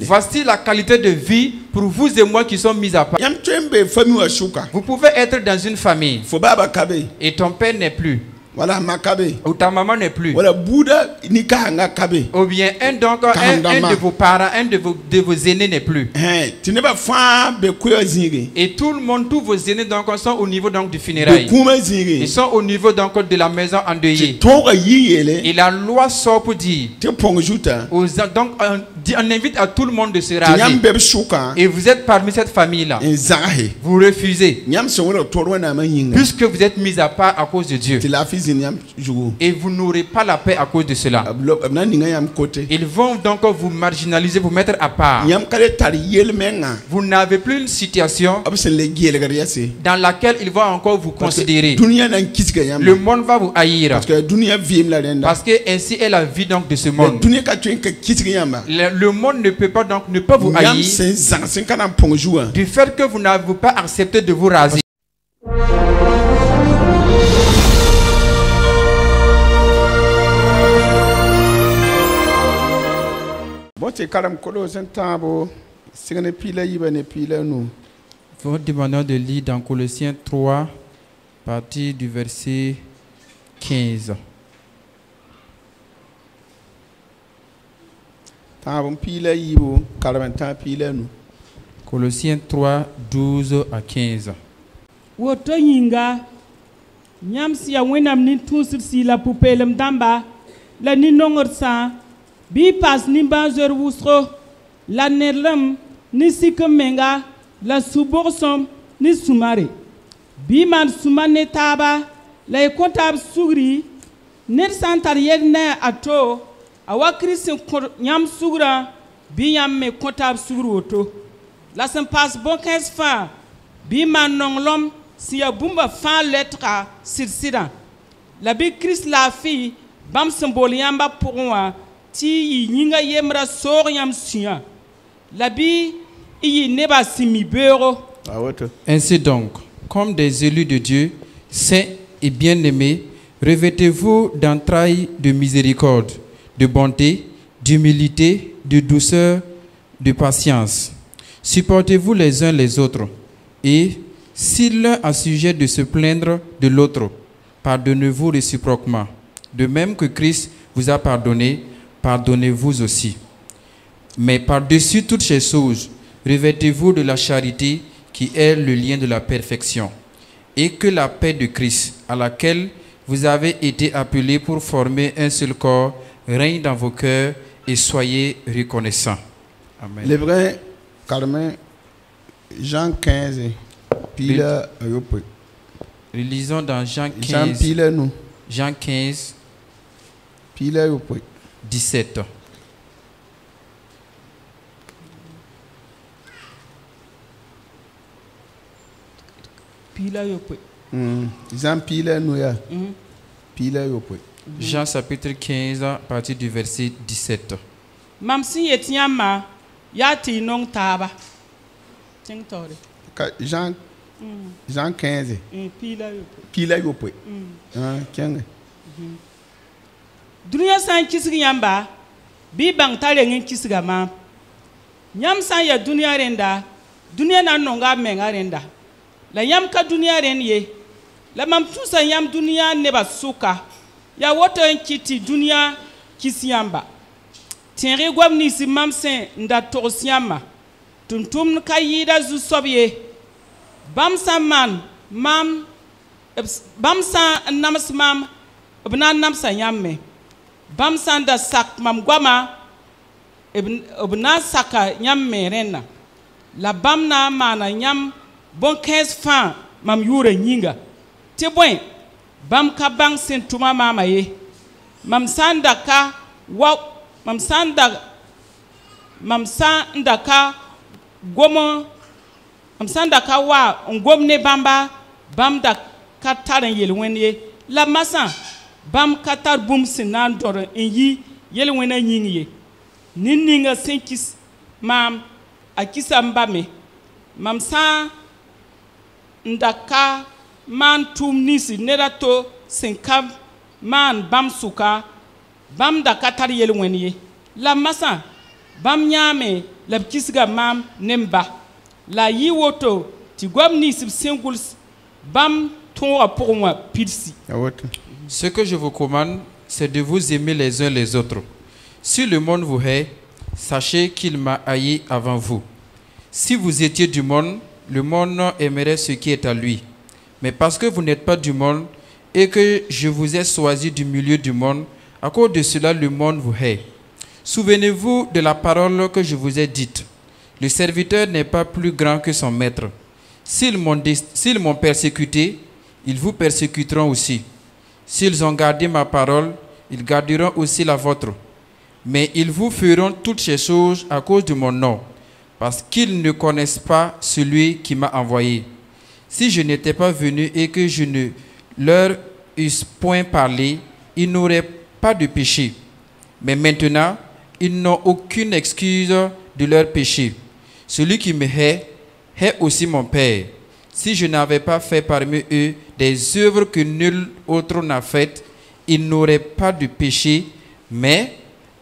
Voici la qualité de vie pour vous et moi qui sommes mis à part. Vous pouvez être dans une famille et ton père n'est plus. Ou ta maman n'est plus. Ou bien un de vos parents, un de vos aînés n'est plus. Et tout le monde, tous vos aînés donc, sont au niveau donc, du funérail. Ils sont au niveau donc, de la maison endeuillée. Et la loi sort pour dire. Donc on invite à tout le monde de se raser. Et vous êtes parmi cette famille-là. Vous refusez. Puisque vous êtes mis à part à cause de Dieu. Et vous n'aurez pas la paix à cause de cela. Ils vont donc vous marginaliser, vous mettre à part. Vous n'avez plus une situation dans laquelle ils vont encore vous considérer. Le monde va vous haïr. Parce que ainsi est la vie donc de ce monde. Le monde ne peut pas donc ne peut vous haïr du fait que vous n'avez pas accepté de vous raser. Vous demandons de lire dans Colossiens 3, à partir du verset 15. Colossiens 3, 12 à 15. Woto yinga nyam siya wenam nin tusir si la pupelem damba la ni nongor sa bi pas ni banzer wusro la nerlam ni sikamenga la suborsom ni sumare bi man sumane taba la kontab sugri ner santar yedna ato awa krisin nyam sugra bi nyam me kontab sugru woto la sem pas bon 15 fa bi man nonglom si ya bumba fa letra sirsira la bi Christ la fi bam symbole yamba pourwa ti yinga yemra sor yam sia la bi yi neba simi beuro. Ainsi donc, comme des élus de Dieu, saints et bien-aimés, revêtez-vous d'entrailles de miséricorde, de bonté, d'humilité, de douceur, de patience. Supportez-vous les uns les autres, et si l'un a sujet de se plaindre de l'autre, pardonnez-vous réciproquement. De même que Christ vous a pardonné, pardonnez-vous aussi. Mais par-dessus toutes ces choses, revêtez-vous de la charité qui est le lien de la perfection, et que la paix de Christ, à laquelle vous avez été appelés pour former un seul corps, règne dans vos cœurs et soyez reconnaissants. Amen. Le vrai Carmen, Jean 15. Relisons dans Jean 15. Jean 15. 17. Jean chapitre 15 à partir du verset 17. Mam si yetiama yati non taba. Jean 15. Pila yope. Dunia san kisigi yamba bi bang tale ngin kisiga ma. Nyam san ya dunia renda. Dunia na nonga menga renda. La yam ka dunia ren ye. La mam tusa yam dunia neba suka. Ya woto en kiti dunia kisiyamba. Tienre gwam ni si mam sen nda torsiama. Tuntum kayida zu sobye. Bamsa man mam bamsa namas mam obna namsa yamme. Bamsa nda sak mam gwama obna saka yamme rena. La bamna mana yam bon 15 francs mam yure nyinga. Te bwen bam ka bang sentuma mama ye. Mam sanda ka wa mam sanda ka gomo am sanda ka wa ngomne bamba bam da kataran yelwenye la masa bam katar bum sinan dor yi yelwena nyinye ninninga senkis mam akisa mbame mam sa ndaka man tum nisi nerato senkam man bam suka bam da katar yelwenye la masa bam nyame la kisga mam nemba la yiwoto ti gwamni sib singuls bam tonga pour moi pilsi. Ce que je vous commande, c'est de vous aimer les uns les autres. Si le monde vous hait, sachez qu'il m'a haï avant vous. Si vous étiez du monde, le monde aimerait ce qui est à lui. Mais parce que vous n'êtes pas du monde et que je vous ai choisi du milieu du monde, à cause de cela, le monde vous hait. Souvenez-vous de la parole que je vous ai dite. Le serviteur n'est pas plus grand que son maître. S'ils m'ont persécuté, ils vous persécuteront aussi. S'ils ont gardé ma parole, ils garderont aussi la vôtre. Mais ils vous feront toutes ces choses à cause de mon nom, parce qu'ils ne connaissent pas celui qui m'a envoyé. Si je n'étais pas venu et que je ne leur eusse point parlé, ils n'auraient pas de péché. Mais maintenant, ils n'ont aucune excuse de leur péché. Celui qui me hait aussi mon Père. Si je n'avais pas fait parmi eux des œuvres que nul autre n'a faites, ils n'auraient pas de péché, mais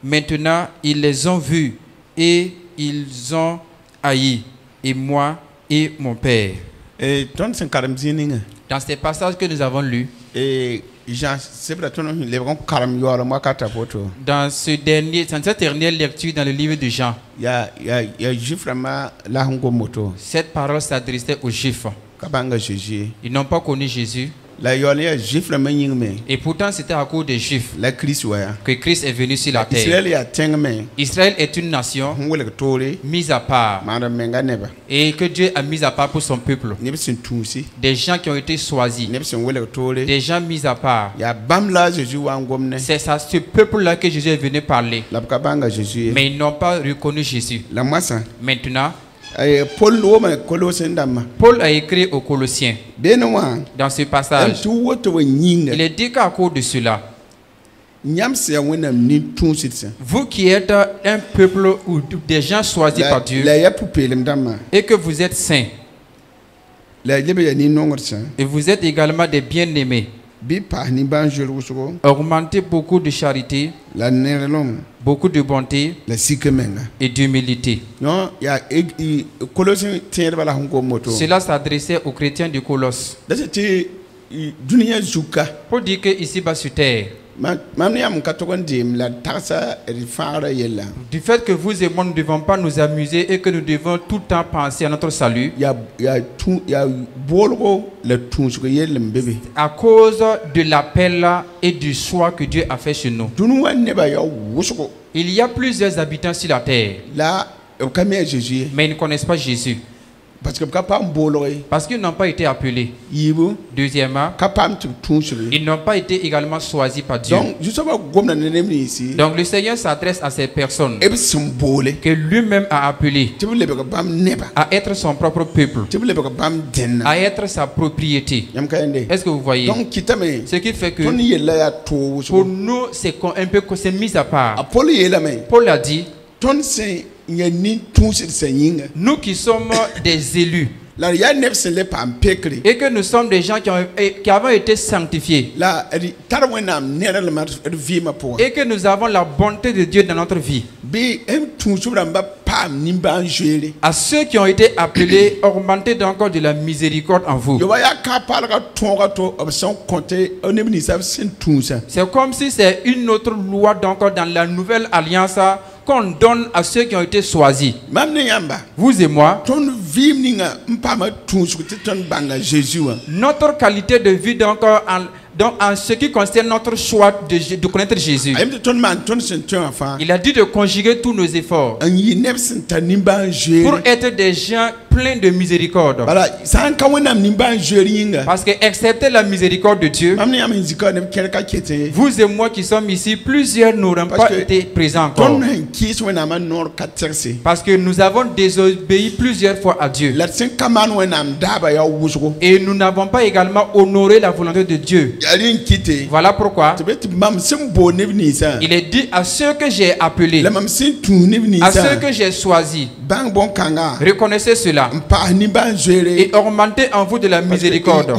maintenant ils les ont vus et ils ont haï, et moi et mon Père. Dans ces passages que nous avons lus, dans cette dernière lecture dans le livre de Jean, cette parole s'adressait aux Juifs. Ils n'ont pas connu Jésus. Et pourtant, c'était à cause des Juifs que Christ est venu sur la terre. Israël est une nation mise à part et que Dieu a mis à part pour son peuple. Des gens qui ont été choisis, des gens mis à part. C'est à ce peuple-là que Jésus est venu parler. Mais ils n'ont pas reconnu Jésus. Maintenant, Paul a écrit aux Colossiens dans ce passage. Il est dit qu'à cause de cela, vous qui êtes un peuple ou des gens choisis par Dieu et que vous êtes saints et vous êtes également des bien-aimés, augmentez beaucoup de charité, beaucoup de bonté et d'humilité. Cela s'adressait aux chrétiens de Colosse. Pour dire que ici-bas sur terre, du fait que vous et moi ne devons pas nous amuser et que nous devons tout le temps penser à notre salut, à cause de l'appel et du choix que Dieu a fait chez nous. Il y a plusieurs habitants sur la terre, mais ils ne connaissent pas Jésus. Parce qu'ils n'ont pas été appelés. Deuxièmement, ils n'ont pas été également choisis par Dieu. Donc le Seigneur s'adresse à ces personnes que lui-même a appelées à être son propre peuple, à être sa propriété. Est-ce que vous voyez? Ce qui fait que pour nous, c'est un peu mis à part. Paul a dit, nous qui sommes des élus et que nous sommes des gens qui avons été sanctifiés et que nous avons la bonté de Dieu dans notre vie, à ceux qui ont été appelés, augmentez encore de la miséricorde en vous. C'est comme si c'est une autre loi donc dans la nouvelle alliance qu'on donne à ceux qui ont été choisis. Vous et moi, notre qualité de vie donc en ce qui concerne notre choix de connaître Jésus, il a dit de conjuguer tous nos efforts pour être des gens pleins de miséricorde. Parce que excepté la miséricorde de Dieu, vous et moi qui sommes ici, plusieurs n'auront pas été présents encore. Parce que nous avons désobéi plusieurs fois à Dieu. Et nous n'avons pas également honoré la volonté de Dieu. Voilà pourquoi il est dit à ceux que j'ai appelés, à ceux que j'ai choisis, Reconnaissez cela. Et augmentez en vous de la miséricorde.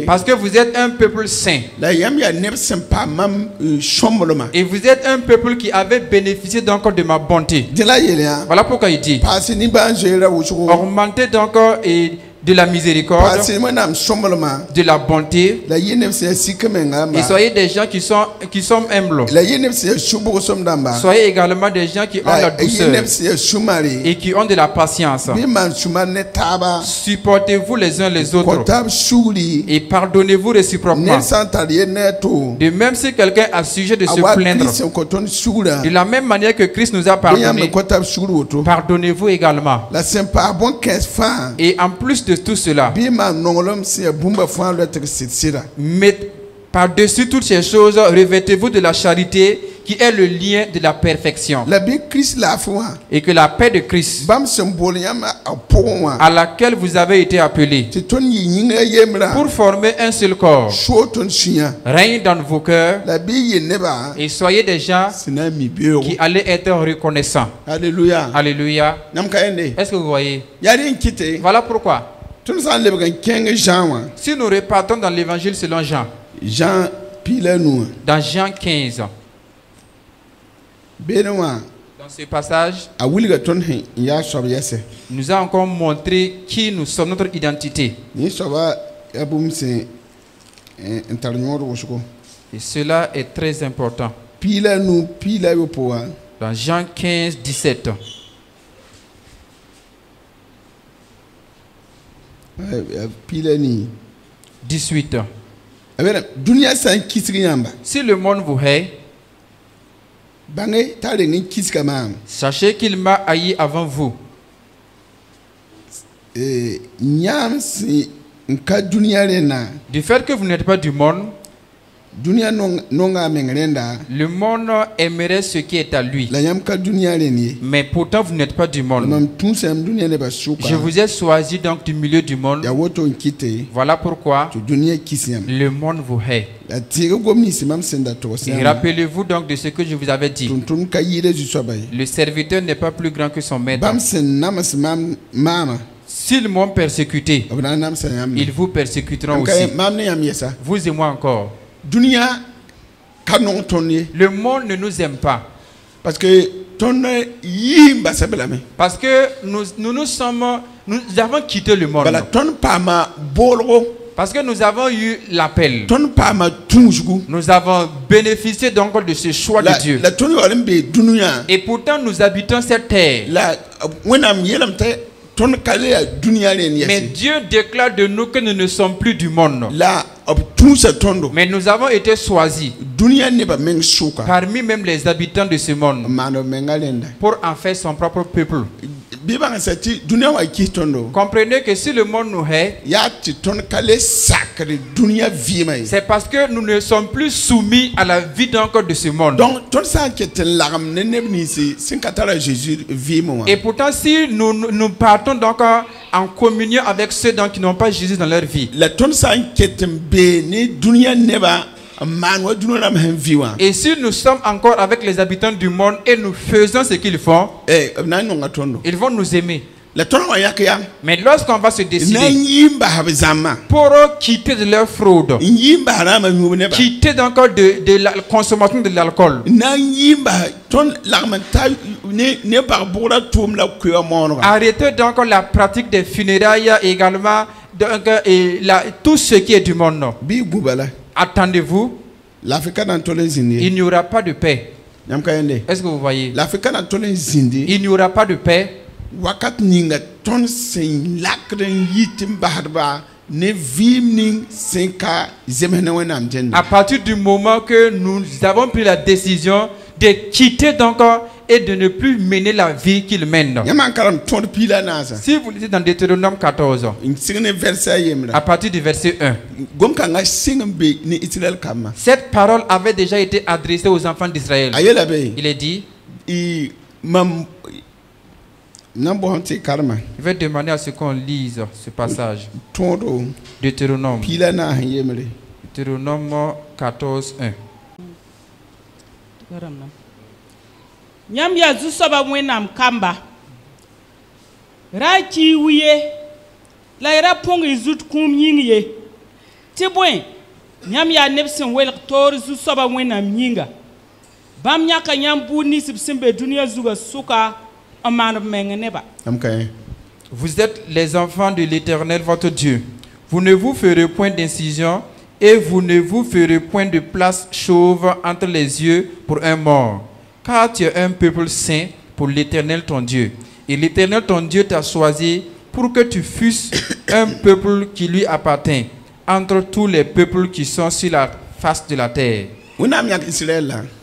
Parce que vous êtes un peuple saint. Et vous êtes un peuple qui avait bénéficié donc de ma bonté. Voilà pourquoi il dit. Augmentez donc et de la miséricorde, de la bonté, et soyez des gens qui sont humbles. Soyez également des gens qui ont la douceur et qui ont de la patience. Supportez-vous les uns les autres et pardonnez-vous réciproquement. De même si quelqu'un a sujet de se plaindre, de la même manière que Christ nous a pardonné, pardonnez-vous également. Et en plus de tout cela, mais par-dessus toutes ces choses, revêtez-vous de la charité qui est le lien de la perfection. Et que la paix de Christ, à laquelle vous avez été appelés, pour former un seul corps, règne dans vos cœurs et soyez des gens qui allaient être reconnaissants. Alléluia. Alléluia. Est-ce que vous voyez? Voilà pourquoi. Si nous repartons dans l'évangile selon Jean, dans Jean 15, dans ce passage, nous a encore montré qui nous sommes, notre identité. Et cela est très important. Dans Jean 15, 17. 18. Si le monde vous hait, sachez qu'il m'a haï avant vous. Du fait que vous n'êtes pas du monde, le monde aimerait ce qui est à lui. Mais pourtant vous n'êtes pas du monde. Je vous ai choisi donc du milieu du monde. Voilà pourquoi le monde vous hait. Et rappelez-vous donc de ce que je vous avais dit. Le serviteur n'est pas plus grand que son maître. S'ils m'ont persécuté, ils vous persécuteront aussi. Vous et moi encore. Le monde ne nous aime pas. Parce que nous avons quitté le monde. Parce que nous avons eu l'appel. Nous avons bénéficié donc de ce choix de Dieu. Et pourtant nous habitons cette terre. Mais Dieu déclare de nous que nous ne sommes plus du monde. Mais nous avons été choisis parmi même les habitants de ce monde pour en faire son propre peuple. Comprenez que si le monde nous hait, c'est parce que nous ne sommes plus soumis à la vie encore de ce monde. Et pourtant si nous partons donc en communion avec ceux qui n'ont pas Jésus dans leur vie, et si nous sommes encore avec les habitants du monde et nous faisons ce qu'ils font, ils vont nous aimer. Mais lorsqu'on va se décider pour quitter de leur fraude, quitter encore de la consommation de l'alcool, arrêter donc la pratique des funérailles également, et tout ce qui est du monde, attendez-vous, il n'y aura pas de paix. Est-ce que vous voyez? Il n'y aura pas de paix. À partir du moment que nous avons pris la décision de quitter donc et de ne plus mener la vie qu'il mène. Si vous lisez dans Deutéronome 14, à partir du verset 1, cette parole avait déjà été adressée aux enfants d'Israël. Il est dit, je vais demander à ce qu'on lise ce passage. Deutéronome 14, 1. Nyam ya zusoba mwenam kamba. Ra ki wiye. La ira pong izut kum yingye. Tibwen. Nyam ya nepsin wel tor zusoba mwenam yinga. Bam nyaka nyam bu ni sibsimbe dunia zuga suka aman mengeneba. Okay. Vous êtes les enfants de l'Éternel votre Dieu. Vous ne vous ferez point d'incision et vous ne vous ferez point de place chauve entre les yeux pour un mort. Car tu es un peuple saint pour l'Éternel ton Dieu. Et l'Éternel ton Dieu t'a choisi pour que tu fusses un peuple qui lui appartient entre tous les peuples qui sont sur la face de la terre.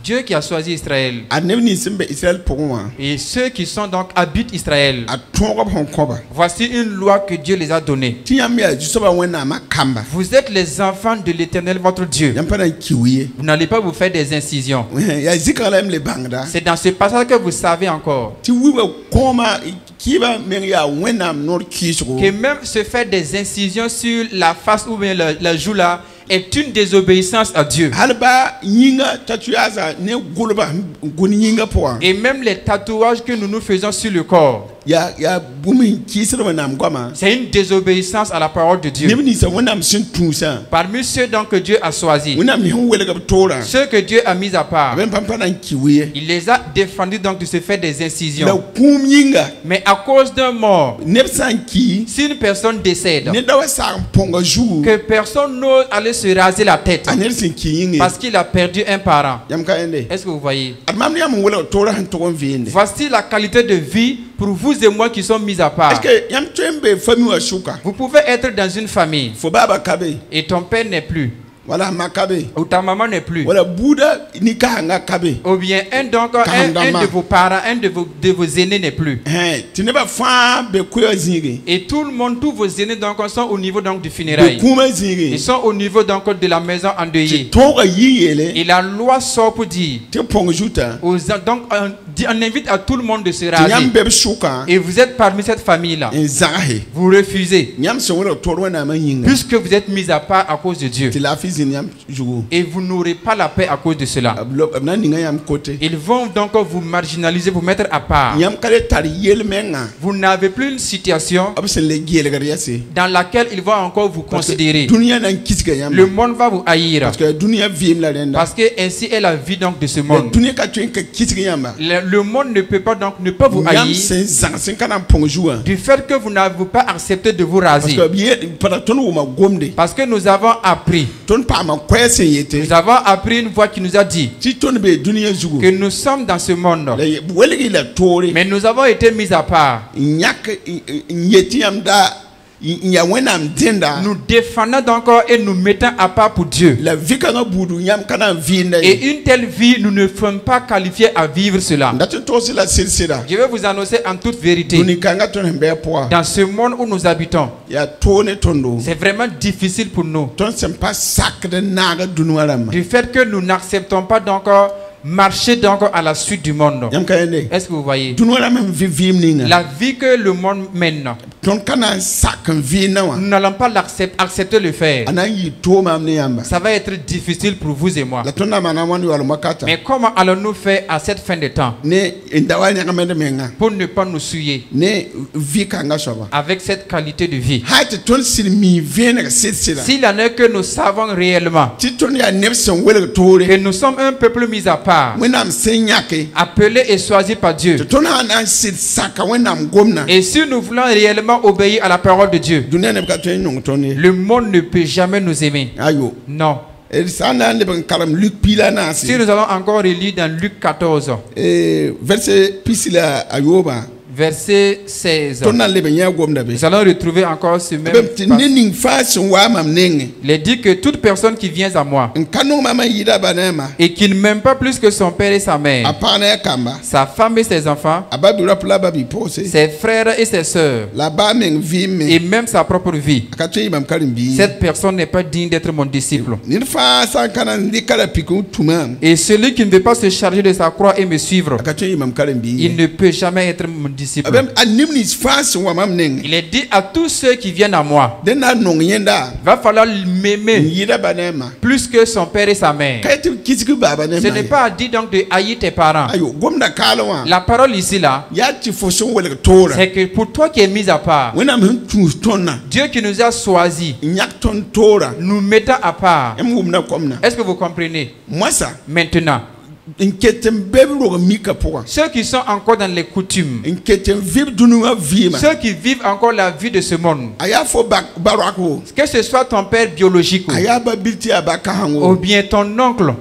Dieu qui a choisi Israël. Et ceux qui sont donc habitent Israël. Voici une loi que Dieu les a donnée. Vous êtes les enfants de l'Éternel votre Dieu. Vous n'allez pas vous faire des incisions. C'est dans ce passage que vous savez encore que même se faire des incisions sur la face ou bien la joue là est une désobéissance à Dieu. Et même les tatouages que nous nous faisons sur le corps, c'est une désobéissance à la parole de Dieu. Parmi ceux donc que Dieu a choisis, ceux que Dieu a mis à part, il les a défendus donc de se faire des incisions. Mais à cause d'un mort, si une personne décède, que personne n'ose aller se raser la tête parce qu'il a perdu un parent. Est-ce que vous voyez? Voici la qualité de vie pour vous et moi qui sommes mis à part. Vous pouvez être dans une famille et ton père n'est plus, ou ta maman n'est plus, ou bien un de vos parents, un de vos aînés n'est plus. Et tout le monde, tous vos aînés donc sont au niveau donc du funérail. Ils sont au niveau donc de la maison endeuillée. Et la loi sort pour dire, donc on invite à tout le monde de se raser. Et vous êtes parmi cette famille-là. Vous refusez, puisque vous êtes mis à part à cause de Dieu. Et vous n'aurez pas la paix à cause de cela. Ils vont donc vous marginaliser, vous mettre à part. Vous n'avez plus une situation dans laquelle ils vont encore vous considérer. Le monde va vous haïr, parce que ainsi est la vie donc de ce monde. Le monde ne peut pas donc ne pas vous haïr du fait que vous n'avez pas accepté de vous raser. Parce que nous avons appris. Nous avons appris une voix qui nous a dit que nous sommes dans ce monde, mais nous avons été mis à part. Nous défendons donc et nous mettons à part pour Dieu. Et une telle vie, nous ne sommes pas qualifiés à vivre cela. Je vais vous annoncer en toute vérité, dans ce monde où nous habitons, c'est vraiment difficile pour nous, du fait que nous n'acceptons pas donc marcher donc à la suite du monde. Est-ce que vous voyez la vie que le monde mène? Nous n'allons pas accepter le faire. Ça va être difficile pour vous et moi. Mais comment allons-nous faire à cette fin de temps pour ne pas nous souiller avec cette qualité de vie? S'il y en a que nous savons réellement que nous sommes un peuple mis à part, appelé et choisi par Dieu, et si nous voulons réellement obéir à la parole de Dieu, le monde ne peut jamais nous aimer. Non. Si nous allons encore relire dans Luc 14, verset 16, nous allons retrouver encore ce même passage. Il est dit que toute personne qui vient à moi et qui ne m'aime pas plus que son père et sa mère, sa femme et ses enfants, ses frères et ses sœurs, et même sa propre vie, cette personne n'est pas digne d'être mon disciple. Et celui qui ne veut pas se charger de sa croix et me suivre, il ne peut jamais être mon disciple. disciples. Il est dit à tous ceux qui viennent à moi. Il va falloir m'aimer plus que son père et sa mère. Ce n'est pas dit donc de haïr tes parents. La parole ici là, c'est que pour toi qui es mis à part, Dieu qui nous a choisis, nous mettant à part. Est-ce que vous comprenez? Maintenant, ceux qui sont encore dans les coutumes, ceux qui vivent encore la vie de ce monde, que ce soit ton père biologique ou bien ton oncle,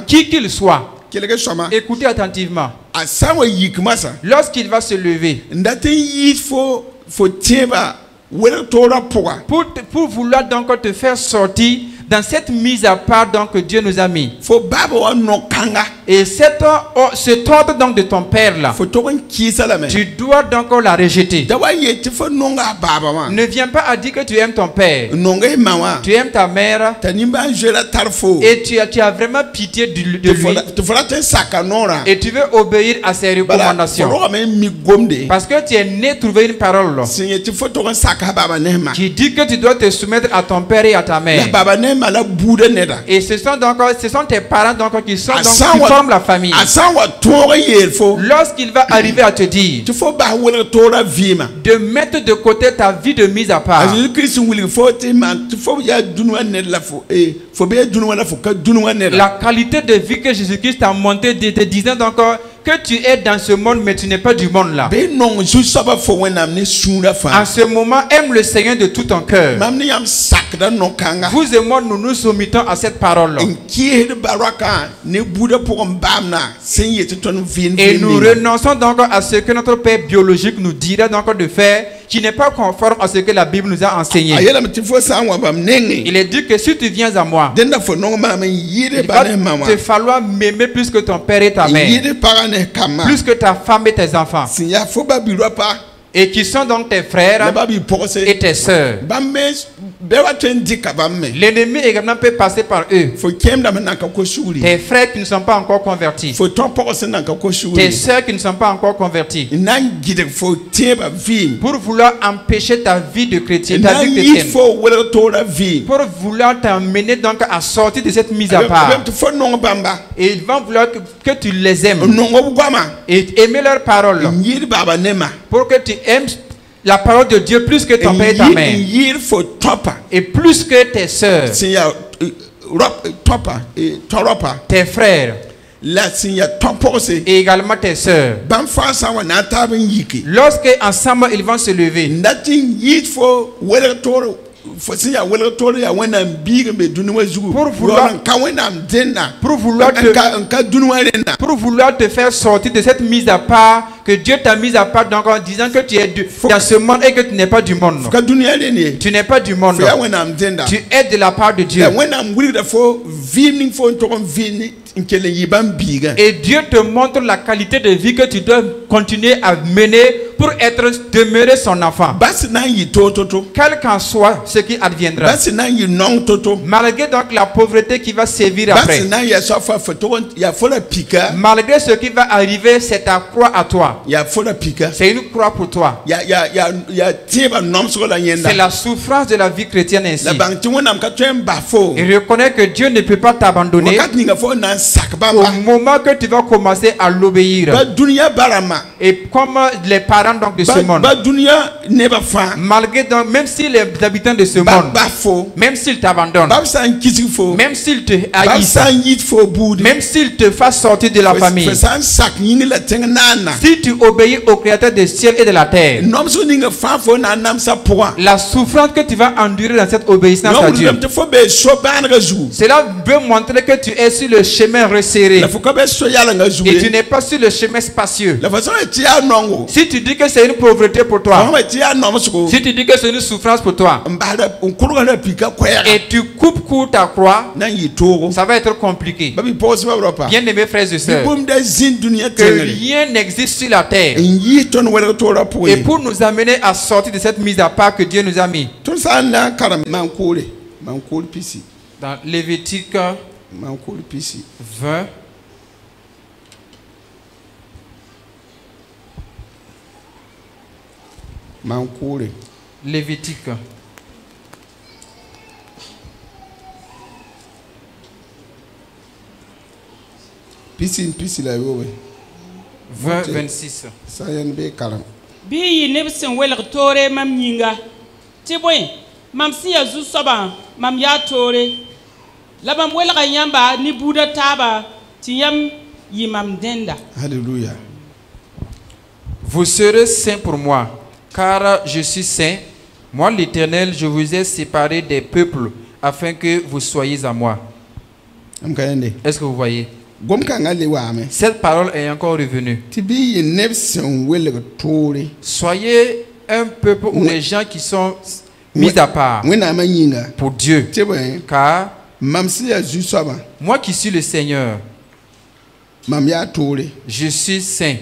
qui qu'il soit, écoutez attentivement. Lorsqu'il va se lever pour vouloir donc te faire sortir dans cette mise à part donc que Dieu nous a mis. Et cet ordre donc de ton père là, tu dois donc la rejeter. Ne viens pas à dire que tu aimes ton père, tu aimes ta mère et tu as vraiment pitié de lui et tu veux obéir à ses recommandations parce que tu es né trouver une parole qui dit que tu dois te soumettre à ton père et à ta mère. Et ce sont tes parents donc qui forment la famille. Lorsqu'il va arriver à te dire de mettre de côté ta vie de mise à part, la qualité de vie que Jésus-Christ a montée, te disant donc que tu es dans ce monde mais tu n'es pas du monde là. En ce moment, aime le Seigneur de tout ton cœur. Vous et moi, nous nous soumettons à cette parole. Et nous renonçons donc à ce que notre père biologique nous dira donc de faire, qui n'est pas conforme à ce que la Bible nous a enseigné. Il est dit que si tu viens à moi, il va te falloir m'aimer plus que ton père et ta mère, plus que ta femme et tes enfants, et qui sont donc tes frères et tes sœurs. L'ennemi également peut passer par eux. Tes frères qui ne sont pas encore convertis, tes sœurs qui ne sont pas encore converties, pour vouloir empêcher ta vie de chrétien, ta vie chrétienne, pour vouloir t'emmener donc à sortir de cette mise à part. Et ils vont vouloir que tu les aimes et aimer leurs paroles, pour que tu aimes la parole de Dieu plus que ton père et ta mère, et plus que tes sœurs, tes frères, et également tes sœurs. Lorsque ensemble ils vont se lever, pour vouloir te faire sortir de cette mise à part que Dieu t'a mise à part, donc en disant que tu es dans ce monde et que tu n'es pas du monde. Tu n'es pas du monde. Tu es de la part de Dieu. Et Dieu te montre la qualité de vie que tu dois continuer à mener pour demeurer son enfant. Quel qu'en soit ce qui adviendra. Malgré donc la pauvreté qui va sévir après. Malgré ce qui va arriver, c'est ta croix à toi. C'est une croix pour toi. C'est la souffrance de la vie chrétienne ainsi. Et reconnais que Dieu ne peut pas t'abandonner au moment que tu vas commencer à l'obéir. Et comme les parents donc de ce monde, malgré donc, même si les habitants de ce monde, même s'ils t'abandonnent, même s'ils te haïssent, même s'ils te fassent sortir de la famille, si tu obéis au Créateur des cieux et de la terre, la souffrance que tu vas endurer dans cette obéissance à Dieu, cela veut montrer que tu es sur le chemin resserré et tu n'es pas sur le chemin spacieux. Si tu dis que c'est une pauvreté pour toi, si tu dis que c'est une souffrance pour toi, et tu coupes court ta croix, ça va être compliqué. Bien aimés frères et sœurs, que rien n'existe sur la terre et pour nous amener à sortir de cette mise à part que Dieu nous a mis. Dans Lévitique 20, Lévitique. Pisi la yowe. 20-26. Sayan be karam. Bi yi ne sen wel tore mam nyinga. Ti boy, mam si ya zu soba, mam ya tore. La mam wel ga nyamba ni buda taba, ti yam yi mam denda. Alléluia. Vous serez saints pour moi, car je suis saint. Moi, l'Éternel, je vous ai séparé des peuples afin que vous soyez à moi. Est-ce que vous voyez? Cette parole est encore revenue. Soyez un peuple ou des gens qui sont mis à part pour Dieu. Car moi qui suis le Seigneur, je suis saint.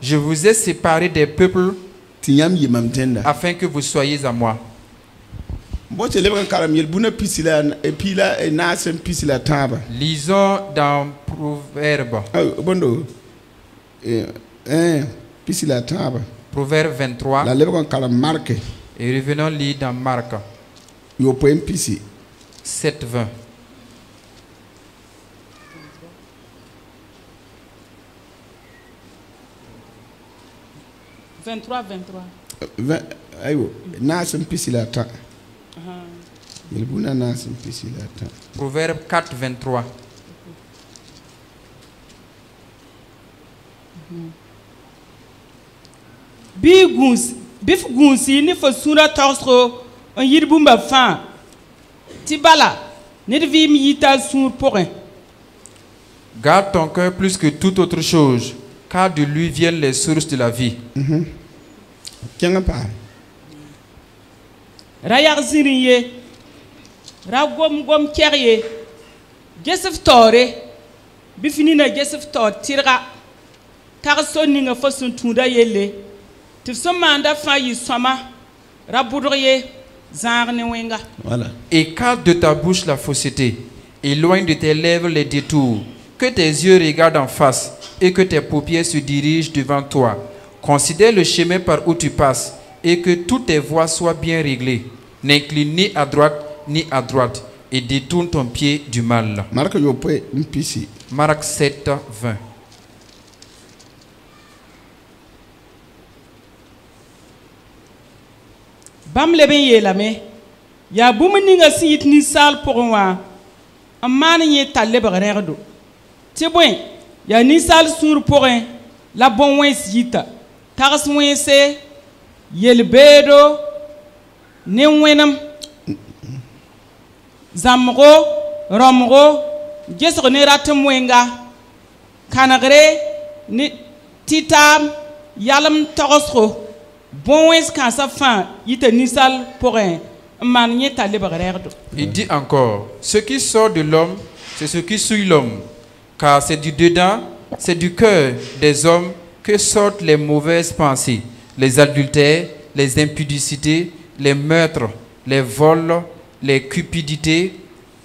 Je vous ai séparé des peuples afin que vous soyez à moi. Lisons dans Proverbe. Proverbe 23. Et revenons lire dans Marc 7:20. Proverbe 4:23. Bif gunsi ni fo sura tawstro on yirbumba fan tibala ne devi mi yita sur pourrin. Garde ton cœur plus que toute autre chose, car de lui viennent les sources de la vie. Rayar ziriye ragom gom kerye gesef tore bifini na gesef tor tirga tarso ninga fasun tunda yelle tifsomanda fa yi soma raboudriye zarne wenga. Voilà. Écarte de ta bouche la fausseté, éloigne de tes lèvres les détours, que tes yeux regardent en face et que tes paupières se dirigent devant toi. Considère le chemin par où tu passes et que toutes tes voies soient bien réglées. N'incline ni à droite ni à droite et détourne ton pied du mal. Marc 7:20. Bam leben yelame ya bumuninga sit ni sal pour moi amana ye talle bagredo ti boy ya ni sal sur pour la bon wens yita taras wense yelbedo ne wenam zamro romro gesro ne ratam wenga kanagre ni titam yalam tarosro bon est-ce qu'à sa fin il te nisal pour un manier ta libraire. Il dit encore, ce qui sort de l'homme, c'est ce qui suit l'homme, car c'est du dedans, c'est du cœur des hommes que sortent les mauvaises pensées, les adultères, les impudicités, les meurtres, les vols, les cupidités,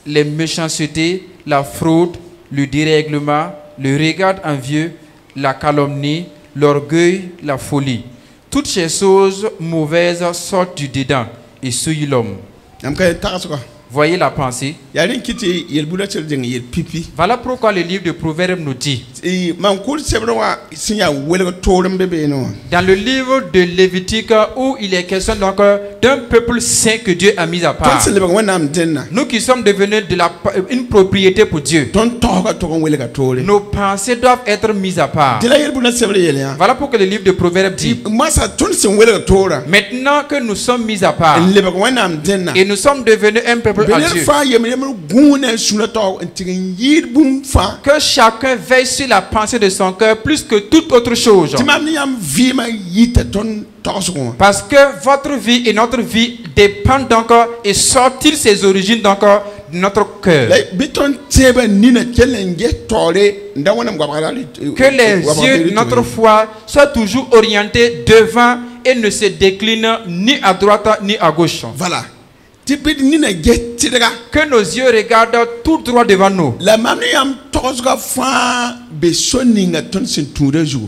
les méchancetés, la fraude, le dérèglement, le regard envieux, la calomnie, l'orgueil, la folie. Toutes ces choses mauvaises sortent du dedans et souillent l'homme. Voyez la pensée. Voilà pourquoi le livre de Proverbes nous dit. Dans le livre de Lévitique où il est question donc d'un peuple saint que Dieu a mis à part. Nous qui sommes devenus une propriété pour Dieu. Nos pensées doivent être mises à part. Voilà pourquoi le livre de Proverbes dit. Maintenant que nous sommes mis à part et nous sommes devenus un peuple à Dieu. Que chacun veille sur la pensée de son cœur plus que toute autre chose. Parce que votre vie et notre vie dépendent encore et sortir ses origines d'encore de notre cœur. Que les yeux de notre foi soient toujours orientés devant et ne se déclinent ni à droite ni à gauche. Voilà. Que nos yeux regardent tout droit devant nous.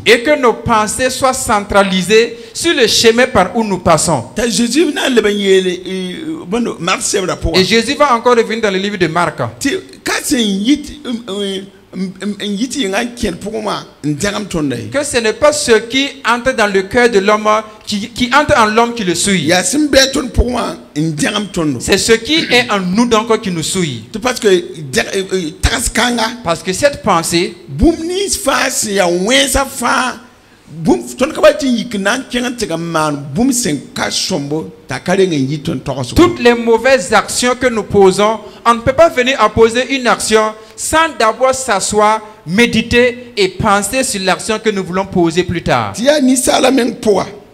Et que nos pensées soient centralisées sur le chemin par où nous passons. Et Jésus va encore revenir dans le livre de Marc. Que ce n'est pas ce qui entre dans le cœur de l'homme qui entre en l'homme qui le suit. C'est ce qui est en nous donc qui nous suit. Parce que cette pensée toutes les mauvaises actions que nous posons, on ne peut pas venir à poser une action sans d'abord s'asseoir, méditer et penser sur l'action que nous voulons poser plus tard.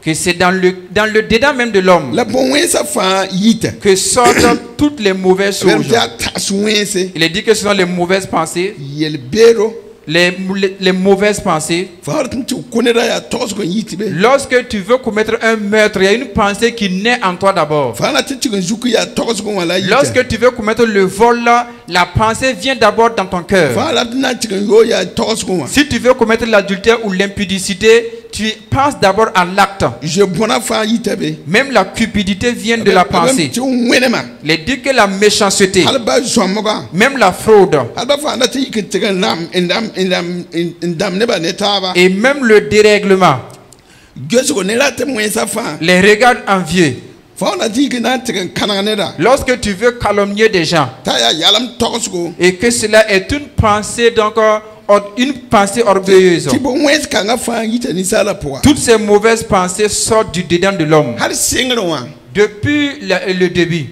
Que c'est dans le dedans même de l'homme que sortent toutes les mauvaises choses. Il est dit que ce sont les mauvaises pensées. Les mauvaises pensées. Lorsque tu veux commettre un meurtre, il y a une pensée qui naît en toi d'abord. Lorsque tu veux commettre le vol, la pensée vient d'abord dans ton cœur. Si tu veux commettre l'adultère ou l'impudicité, tu penses d'abord à l'acte. Même la cupidité vient de la pensée. Il dit que la méchanceté, même la fraude, et même le dérèglement, les regards envieux. Lorsque tu veux calomnier des gens et que cela est une pensée donc une pensée orgueilleuse, toutes ces mauvaises pensées sortent du dedans de l'homme. Depuis le début,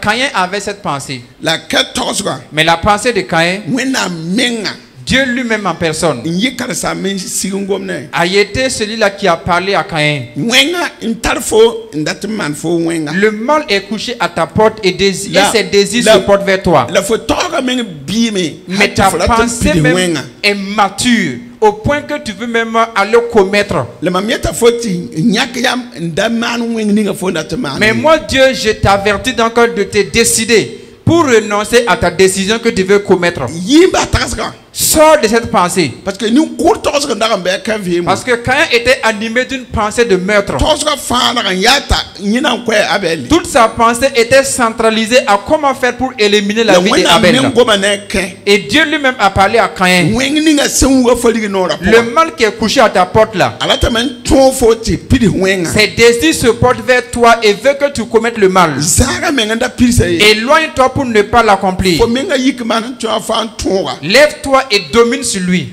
Caïn avait cette pensée. Mais la pensée de Caïn, Dieu lui-même en personne, a été celui-là qui a parlé à Caïn. Le mal est couché à ta porte et ses désirs se portent vers toi. Mais ta pensée même est mature au point que tu veux même aller commettre. Mais moi, Dieu, je t'avertis donc de te décider pour renoncer à ta décision que tu veux commettre. Sors de cette pensée. Parce que Caïn était animé d'une pensée de meurtre. Toute sa pensée était centralisée à comment faire pour éliminer la vie d'Abel. Et Dieu lui-même a parlé à Caïn. Le mal qui est couché à ta porte là, ses désirs se portent vers toi et veut que tu commettes le mal. Éloigne-toi pour ne pas l'accomplir. Lève-toi et domine sur lui.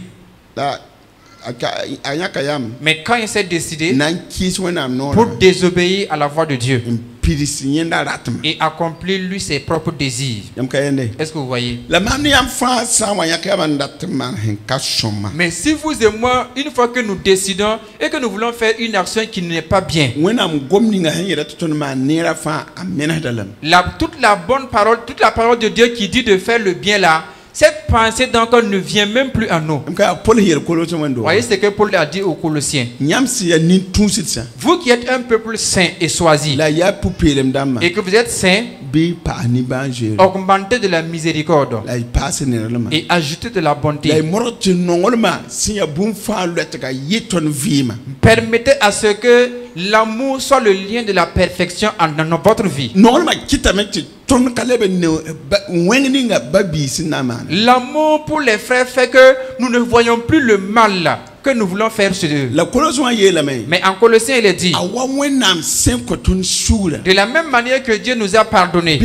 Mais quand il s'est décidé pour désobéir à la voix de Dieu et accomplir lui ses propres désirs, est-ce que vous voyez? Mais si vous et moi, une fois que nous décidons et que nous voulons faire une action qui n'est pas bien, toute la bonne parole, toute la parole de Dieu qui dit de faire le bien là, cette pensée donc ne vient même plus à nous. Voyez ce que Paul a dit aux Colossiens. Vous qui êtes un peuple saint et choisi, et que vous êtes saint, augmentez de la miséricorde et ajoutez de la bonté. Permettez à ce que l'amour soit le lien de la perfection dans votre vie. L'amour pour les frères fait que nous ne voyons plus le mal que nous voulons faire sur eux. Mais en Colossiens, il est dit, de la même manière que Dieu nous a pardonné,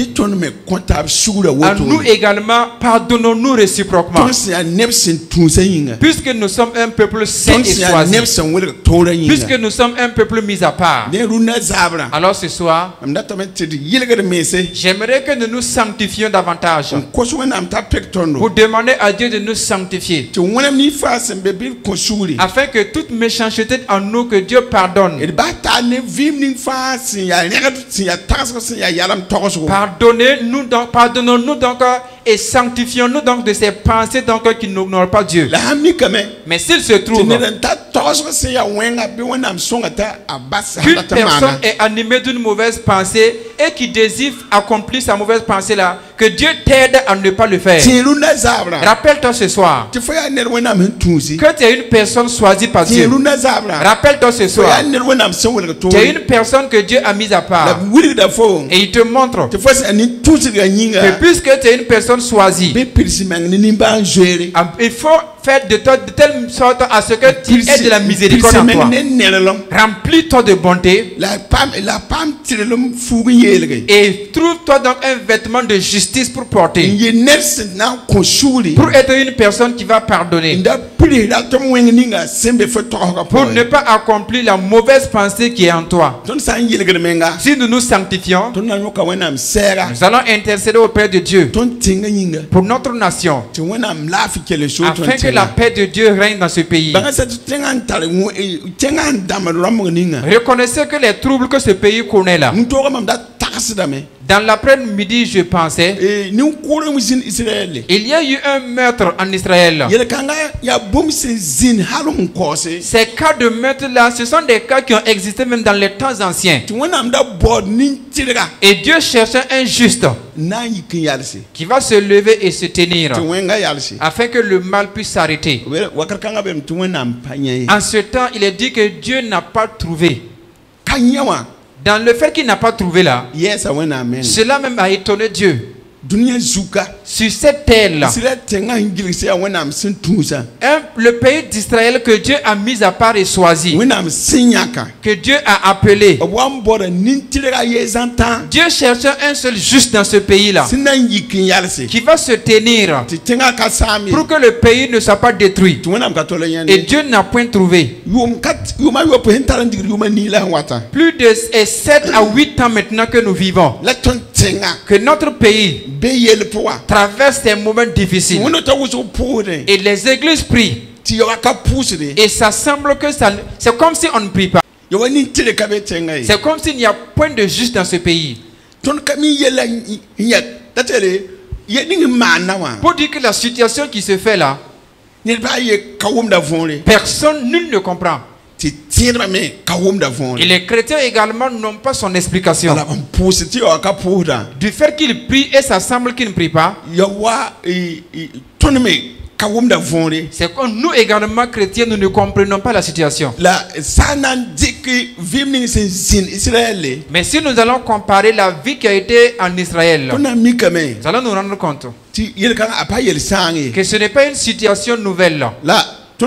à nous également, pardonnons-nous réciproquement. Puisque nous sommes un peuple saint et choisi, puisque nous sommes un peuple mis à part, alors ce soir, j'aimerais que nous nous sanctifions davantage pour demander à Dieu de nous sanctifier, afin que toute méchanceté en nous, que Dieu pardonne. Pardonnons-nous donc et sanctifions-nous donc de ces pensées donc qui n'honorent pas Dieu. Mais s'il se trouve qu'une personne est animée d'une mauvaise pensée et qui désire accomplir sa mauvaise pensée là, que Dieu t'aide à ne pas le faire. Rappelle-toi ce soir que tu es une personne choisie par Dieu. Rappelle-toi ce soir tu es une personne que Dieu a mise à part. Et il te montre que puisque tu es une personne choisie, il faut faire de toi de telle sorte à ce que tu aies de la miséricorde en toi. Remplis-toi de bonté et trouve-toi donc un vêtement de justice pour porter. Pour être une personne qui va pardonner. Pour ne pas accomplir la mauvaise pensée qui est en toi. Si nous nous sanctifions, nous allons intercéder auprès de Dieu pour notre nation, afin que la paix de Dieu règne dans ce pays. Reconnaissez que les troubles que ce pays connaît là. Dans l'après-midi, je pensais, il y a eu un meurtre en Israël. Ces cas de meurtre-là, ce sont des cas qui ont existé même dans les temps anciens. Et Dieu cherchait un juste qui va se lever et se tenir afin que le mal puisse s'arrêter. En ce temps, il est dit que Dieu n'a pas trouvé. Dans le fait qu'il n'a pas trouvé là, cela même a étonné Dieu. Sur cette terre-là, le pays d'Israël que Dieu a mis à part et choisi, que Dieu a appelé. Dieu cherchait un seul juste dans ce pays-là, qui va se tenir pour que le pays ne soit pas détruit. Et Dieu n'a point trouvé. Plus de 7 à 8 ans maintenant que nous vivons, que notre pays traverse des moments difficiles et les églises prient et ça semble que c'est comme si on ne prie pas. C'est comme s'il n'y a point de juste dans ce pays. Pour dire que la situation qui se fait là, personne, nul ne comprend. Et les chrétiens également n'ont pas son explication. Du fait qu'ils prient et ça semble qu'ils ne prient pas. C'est comme nous également chrétiens, nous ne comprenons pas la situation. Mais si nous allons comparer la vie qui a été en Israël, nous allons nous rendre compte que ce n'est pas une situation nouvelle. Ce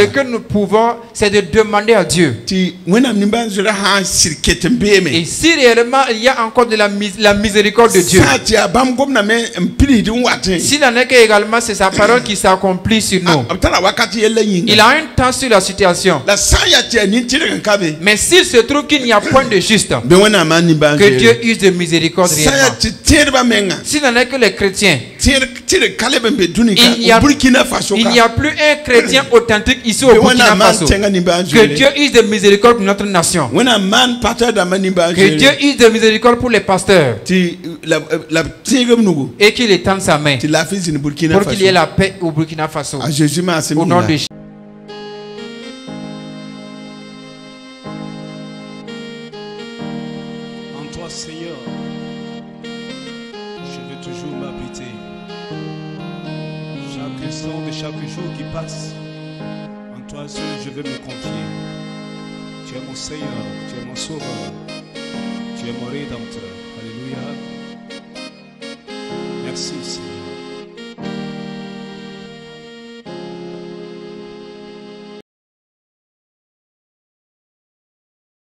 que nous pouvons, c'est de demander à Dieu. Et si réellement il y a encore de la miséricorde de Dieu, s'il en est que également c'est sa parole qui s'accomplit sur nous, il a un temps sur la situation. Mais s'il se trouve qu'il n'y a point de juste, que Dieu use de miséricorde réellement. S'il n'en est que les chrétiens, il n'y a plus un chrétien authentique ici au Burkina Faso. Que Dieu use de miséricorde pour notre nation. Que Dieu use de miséricorde pour les pasteurs. Et qu'il étende sa main pour qu'il y ait la paix au Burkina Faso. Au nom de Jésus. En toi, Seigneur, je veux toujours m'abriter. Chaque instant de chaque jour qui passe, en toi seul je veux me confier. Tu es mon Seigneur, tu es mon Sauveur, tu es mon Rédempteur. Alléluia.